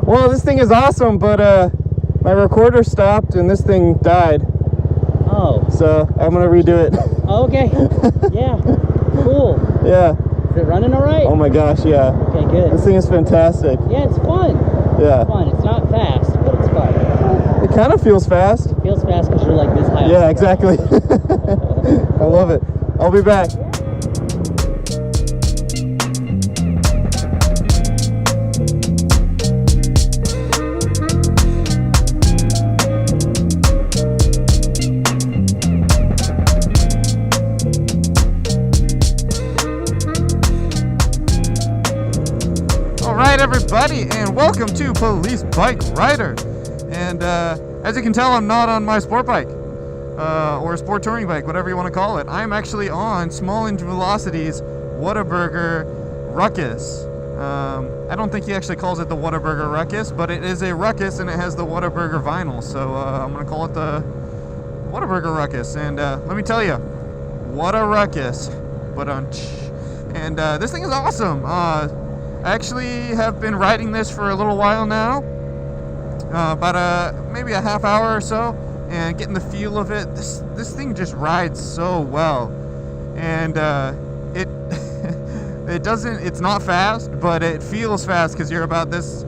Well, this thing is awesome, but my recorder stopped and this thing died. Oh. So I'm gonna redo it. Oh, okay. Yeah. Cool. Yeah. Is it running all right? Oh my gosh, yeah. Okay, good. This thing is fantastic. Yeah, it's fun. Yeah. It's fun. It's not fast, but it's fun. It kind of feels fast. It feels fast because you're like this high. Yeah, exactly. I love it. I'll be back. Alright everybody, and welcome to Police Bike Rider. And as you can tell, I'm not on my sport bike, or sport touring bike, whatever you want to call it. I'm actually on Small Engine Velocity's Whataburger Ruckus. I don't think he actually calls it the Whataburger Ruckus, but it is a Ruckus and it has the Whataburger vinyl, so I'm going to call it the Whataburger Ruckus. And let me tell you, what a ruckus. And this thing is awesome. I actually have been riding this for a little while now, about maybe a half hour or so, and getting the feel of it. This thing just rides so well, and it's not fast, but it feels fast because you're about this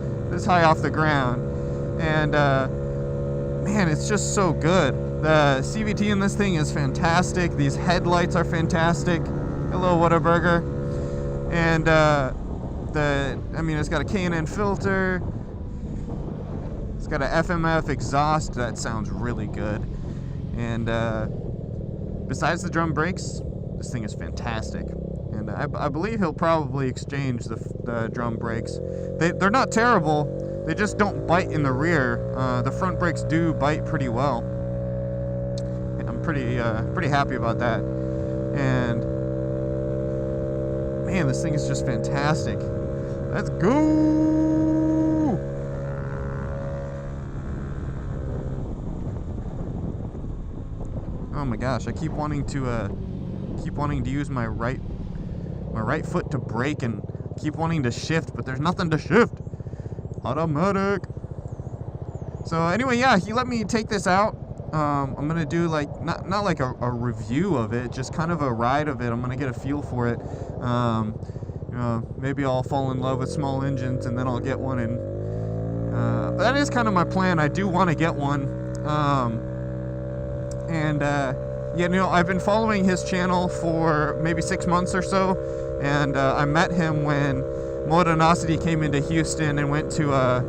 high off the ground, and man, it's just so good. The CVT in this thing is fantastic. These headlights are fantastic. Hello, Whataburger. And it's got a K&N filter. It's got an FMF exhaust. That sounds really good. And besides the drum brakes, this thing is fantastic. And I believe he'll probably exchange the drum brakes. They're not terrible. They just don't bite in the rear. The front brakes do bite pretty well. I'm pretty happy about that. And man, this thing is just fantastic. Let's go! Oh my gosh, I keep wanting to use my right foot to brake and keep wanting to shift, but there's nothing to shift. Automatic. So anyway, yeah, he let me take this out. I'm gonna do like not like a review of it, just kind of a ride of it. I'm gonna get a feel for it. Maybe I'll fall in love with small engines and then I'll get one. And that is kind of my plan. I do want to get one. I've been following his channel for maybe 6 months or so, and I met him when Motonosity came into Houston and went to a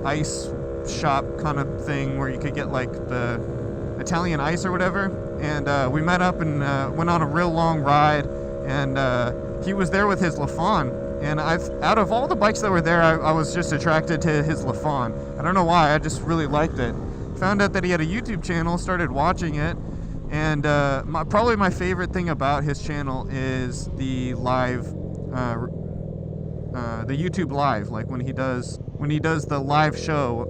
ice shop kind of thing where you could get like the Italian ice or whatever, and we met up and went on a real long ride, and he was there with his LaFawn, and out of all the bikes that were there, I was just attracted to his LaFawn. I don't know why, I just really liked it. Found out that he had a YouTube channel, started watching it, and probably my favorite thing about his channel is the live the YouTube live, like when he does the live show.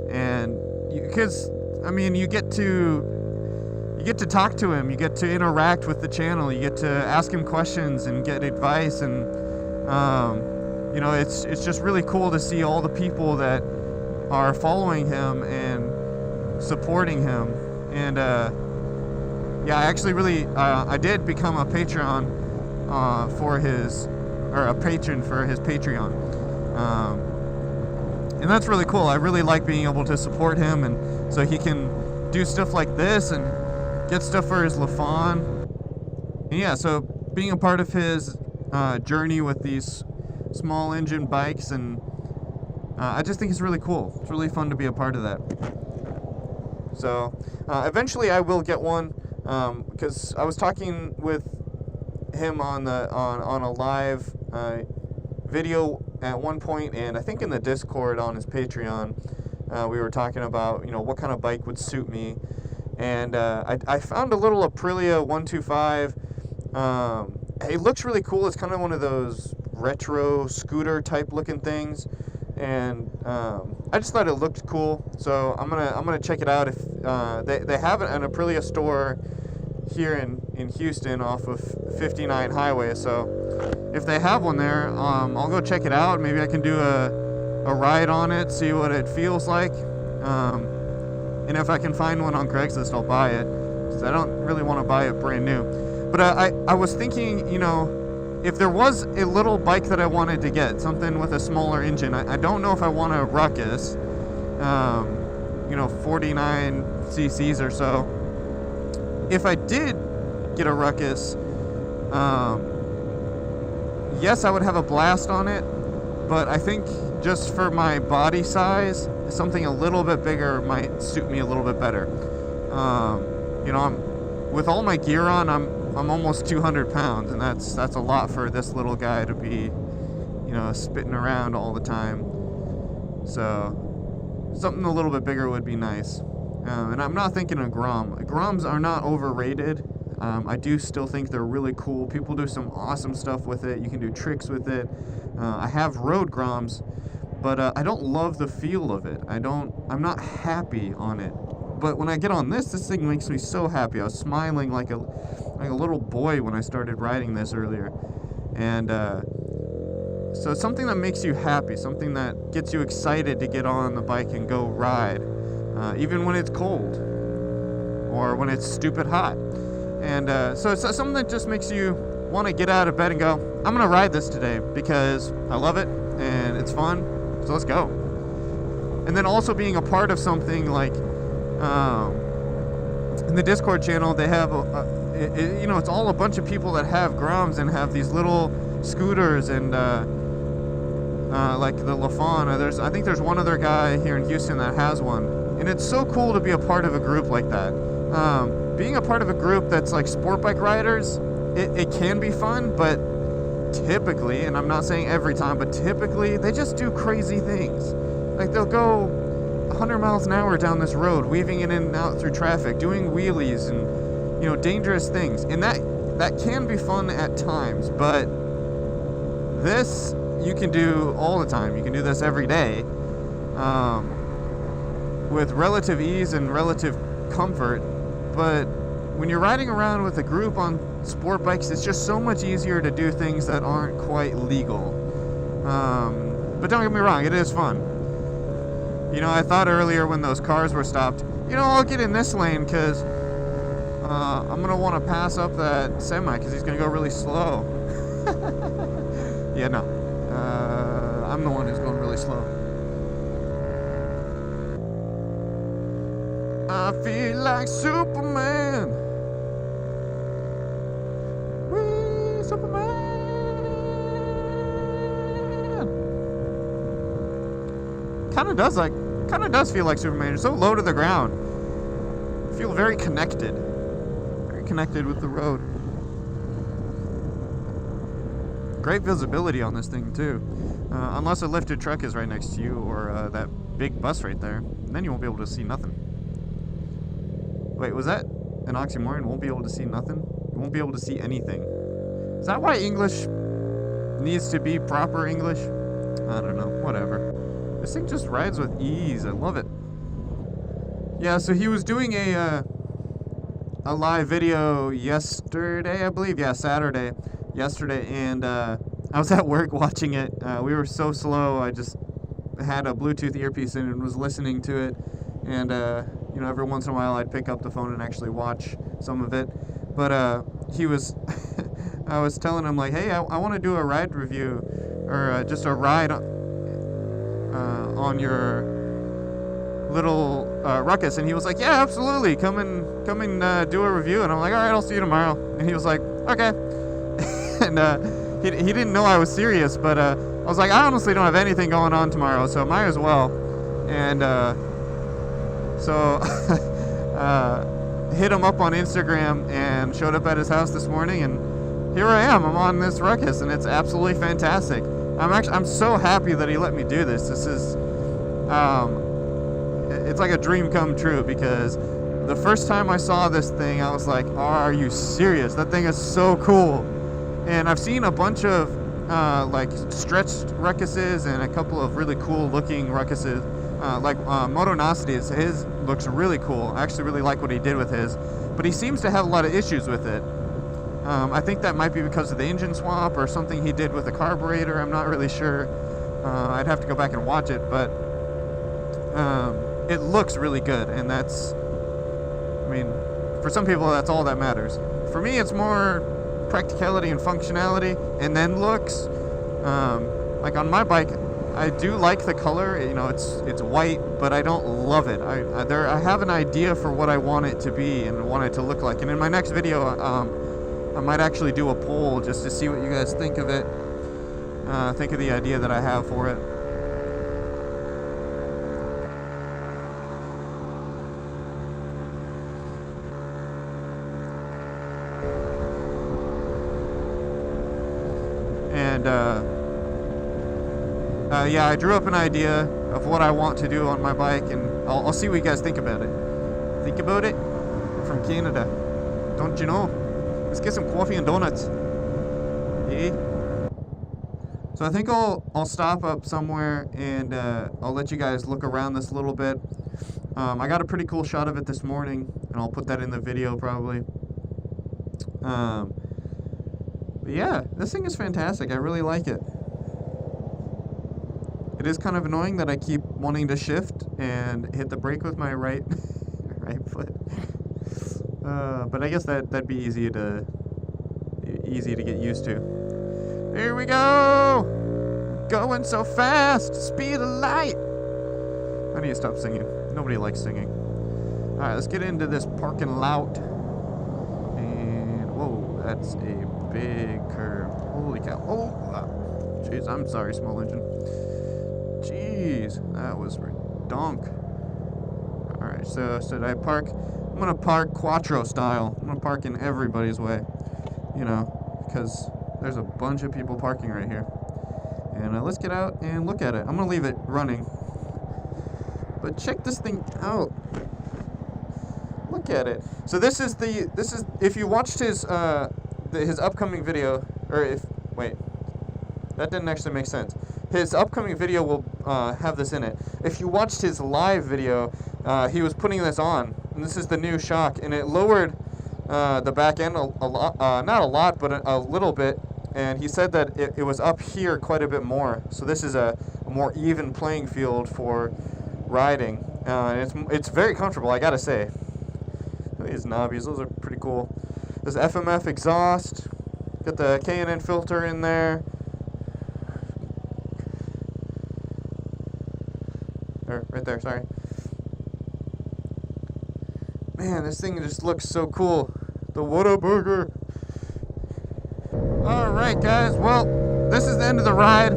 And because you get to talk to him, you get to interact with the channel, you get to ask him questions and get advice, and it's just really cool to see all the people that are following him and supporting him. And I actually really I did become a Patreon a patron for his Patreon. And that's really cool. I really like being able to support him, and so he can do stuff like this and get stuff for his LaFawn. And yeah, so being a part of his journey with these small engine bikes, and I just think it's really cool. It's really fun to be a part of that. So eventually I will get one, because I was talking with him on a live video at one point, and I think in the Discord on his Patreon, we were talking about what kind of bike would suit me, and I found a little Aprilia 125. It looks really cool. It's kind of one of those retro scooter type looking things, and I just thought it looked cool, so I'm gonna check it out. If they have an Aprilia store here in in Houston off of 59 Highway. So if they have one there, I'll go check it out. Maybe I can do a ride on it, see what it feels like. And if I can find one on Craigslist, I'll buy it, because I don't really want to buy it brand new. But I was thinking, you know, if there was a little bike that I wanted to get, something with a smaller engine, I don't know if I want a Ruckus, you know, 49 cc's or so. If I did get a Ruckus, yes, I would have a blast on it, but I think just for my body size, something a little bit bigger might suit me a little bit better. You know, with all my gear on, I'm almost 200 pounds, and that's a lot for this little guy to be, you know, spitting around all the time. So something a little bit bigger would be nice. And I'm not thinking of Grom. Groms are not overrated. I do still think they're really cool. People do some awesome stuff with it. You can do tricks with it. I have rode Groms, but I don't love the feel of it. I'm not happy on it. But when I get on this thing makes me so happy. I was smiling like a little boy when I started riding this earlier. And so it's something that makes you happy, something that gets you excited to get on the bike and go ride, even when it's cold or when it's stupid hot. And so it's something that just makes you want to get out of bed and go, I'm going to ride this today because I love it and it's fun, so let's go. And then also being a part of something like, in the Discord channel, they have, you know, it's all a bunch of people that have Groms and have these little scooters and, like the LaFawn. I think there's one other guy here in Houston that has one. And it's so cool to be a part of a group like that. Being a part of a group that's like sport bike riders, it can be fun, but typically, and I'm not saying every time, but typically they just do crazy things. Like they'll go 100 miles an hour down this road, weaving in and out through traffic, doing wheelies and, you know, dangerous things. And that can be fun at times, but this you can do all the time. You can do this every day, with relative ease and relative comfort. But when you're riding around with a group on sport bikes, it's just so much easier to do things that aren't quite legal. But don't get me wrong, it is fun. You know, I thought earlier when those cars were stopped, you know, I'll get in this lane because I'm going to want to pass up that semi because he's going to go really slow. Yeah, no. I'm the one who's going really slow. I feel like Superman. Wee, Superman. Kind of does feel like Superman. You're so low to the ground. I feel very connected with the road. Great visibility on this thing too, unless a lifted truck is right next to you or that big bus right there. Then you won't be able to see nothing. Wait, was that an oxymoron? Won't be able to see nothing? You won't be able to see anything. Is that why English needs to be proper English? I don't know. Whatever. This thing just rides with ease. I love it. Yeah, so he was doing a live video yesterday, I believe. Yeah, Saturday. Yesterday, and I was at work watching it. We were so slow. I just had a Bluetooth earpiece in and was listening to it. And you know, every once in a while I'd pick up the phone and actually watch some of it. But he was, I was telling him like, hey, I want to do a ride review, or just a ride on your little Ruckus. And he was like, yeah, absolutely, come and do a review. And I'm like, all right, I'll see you tomorrow. And he was like, okay. And he didn't know I was serious, but I was like, I honestly don't have anything going on tomorrow, so might as well. And so hit him up on Instagram and showed up at his house this morning, and here I am. I'm on this Ruckus, and it's absolutely fantastic. I'm so happy that he let me do this. This is it's like a dream come true, because the first time I saw this thing, I was like, are you serious? That thing is so cool. And I've seen a bunch of like stretched Ruckuses and a couple of really cool looking Ruckuses, like Motonocity's. His looks really cool. I actually really like what he did with his, but he seems to have a lot of issues with it. I think that might be because of the engine swap or something he did with the carburetor. I'm not really sure. I'd have to go back and watch it, but it looks really good, and that's, I mean, for some people that's all that matters. For me, it's more practicality and functionality, and then looks. Like on my bike, I do like the color. You know, it's white, but I don't love it. I have an idea for what I want it to be and want it to look like. And in my next video, I might actually do a poll just to see what you guys think of it. Think of the idea that I have for it. And yeah, I drew up an idea of what I want to do on my bike, and I'll see what you guys think about it. Think about it? I'm from Canada. Don't you know? Let's get some coffee and donuts. Yeah. So I think I'll stop up somewhere, and I'll let you guys look around this a little bit. I got a pretty cool shot of it this morning, and I'll put that in the video probably. But yeah, this thing is fantastic. I really like it. It is kind of annoying that I keep wanting to shift and hit the brake with my right foot. But I guess that'd be easy to get used to. Here we go! Going so fast, speed of light. I need to stop singing. Nobody likes singing. All right, let's get into this parking lot. And whoa, that's a big curve. Holy cow! Oh, jeez, I'm sorry, small engine. Jeez, that was redonk. All right, so should I park? I'm gonna park Quattro style. I'm gonna park in everybody's way, you know, because there's a bunch of people parking right here. And let's get out and look at it. I'm gonna leave it running, but check this thing out. Look at it. So this is if you watched his upcoming video, or wait, that didn't actually make sense. His upcoming video will have this in it. If you watched his live video, he was putting this on, and this is the new shock, and it lowered the back end a lot, not a lot, but a little bit, and he said that it was up here quite a bit more. So this is a more even playing field for riding. It's very comfortable, I gotta say. These knobbies, those are pretty cool. There's FMF exhaust, got the K&N filter in there. Right there, sorry. Man, this thing just looks so cool. The Whataburger. Alright guys, well, this is the end of the ride.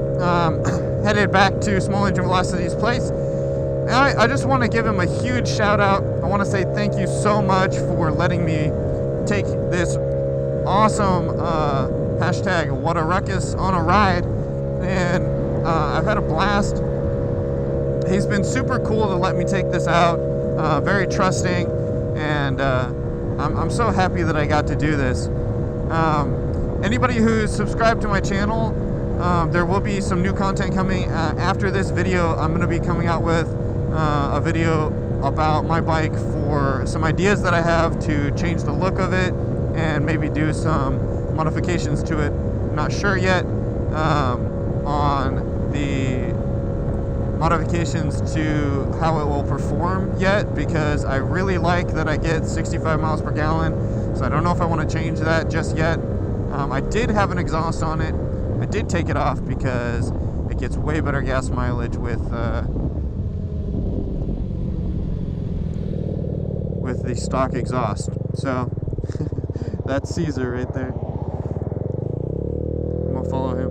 Headed back to Small Engine Velocity's place. And I just want to give him a huge shout out. I want to say thank you so much for letting me take this awesome hashtag Ruckus on a ride. And I've had a blast. He's been super cool to let me take this out, very trusting, and I'm so happy that I got to do this. Anybody who's subscribed to my channel, there will be some new content coming after this video. I'm going to be coming out with a video about my bike for some ideas that I have to change the look of it and maybe do some modifications to it. I'm not sure yet on the modifications to how it will perform yet, because I really like that I get 65 miles per gallon, so I don't know if I want to change that just yet. I did have an exhaust on it. I did take it off because it gets way better gas mileage with the stock exhaust. So that's Caesar right there. I'm gonna follow him.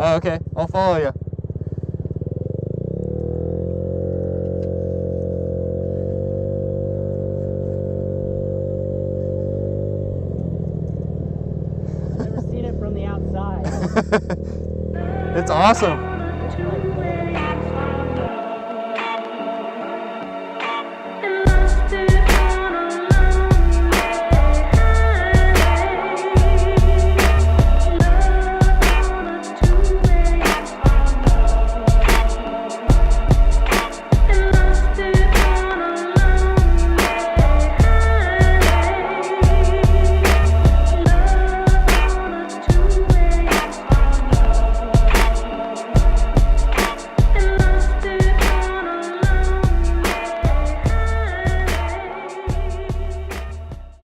Oh, okay, I'll follow you. Never seen it from the outside. It's awesome.